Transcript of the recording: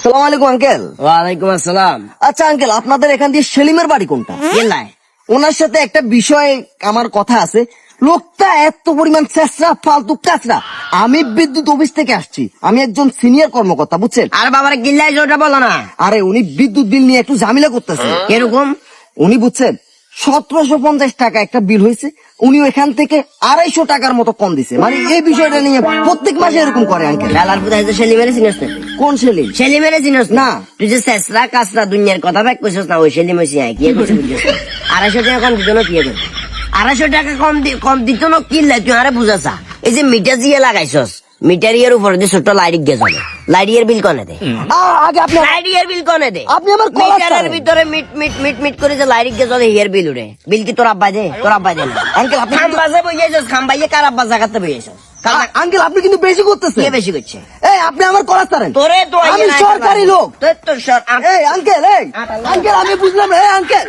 আসসালামু আলাইকুম আঙ্কেল। ওয়ালাইকুম আসসালাম। আচ্ছা আঙ্কেল, আপনাদের এখান দিয়ে সেলিমের বাড়ি কোনটা? গেলাই ওনার সাথে একটা বিষয় আমার কথা আছে। লোকটা এত পরিমাণ চেষ্টা ফালতু কাজরা। আমি বিদ্যুৎ অফিস থেকে আসছি, আমি একজন সিনিয়র কর্মকর্তা, বুঝছেন? আর বাবার গিল্লাই ওটা বলো না। আরে উনি বিদ্যুৎ বিল নিয়ে একটু ঝামেলা করতেছে। কিরকম? উনি বুঝছেন 1750 টাকা একটা বিল হয়েছে, উনি এখান থেকে 250 টাকার মতো কম দিছে। মানে এই বিষয়টা নিয়ে প্রত্যেক মাসে এরকম করে আঙ্কেল। লালার পুতাই তো সেলিমেরে চিনস না তুই? কোন সেলিম? সেলিমেরে চিনস না। তুই যে চেষ্টা কাজটা দুনিয়ার কথা ভাগ কইছস না, ওই সেলিম হইছে। কি করছিস বুঝছিস? 250 টাকা কম দিত না কি করে? 250 টাকা কম দিত না কি লাই তুই আরে বুঝাছা? এই যে মিটার দিয়ে লাগাইছস, মিটার ইয়ের উপরে যে ছোট লাইট গেছে, লাইটের বিল কনে দে? আগে আপনি লাইটের বিল কনে দে? আপনি আমার কলার মিটারের ছাড়েন। ভিতরে মিট মিট মিট মিট করে যে লাইট গেছে হিয়ার বিল উড়ে। বিল কি তোর আব্বা দে? তোর আব্বা দে না। আঙ্কেল আপনি খাম্বাজে বইয়াছস, খাম্বাইয়ে কার আব্বা জাগাতে বইয়াছস? আঙ্কেল আপনি কিন্তু বেশি করতেছেন। কে বেশি করছে? এই আপনি আমার কলার ছাড়েন। তোরে তো আমি সরকারি লোক। তোর এই আঙ্কেল, এই আঙ্কেল আমি বুঝলাম। এই আঙ্কেল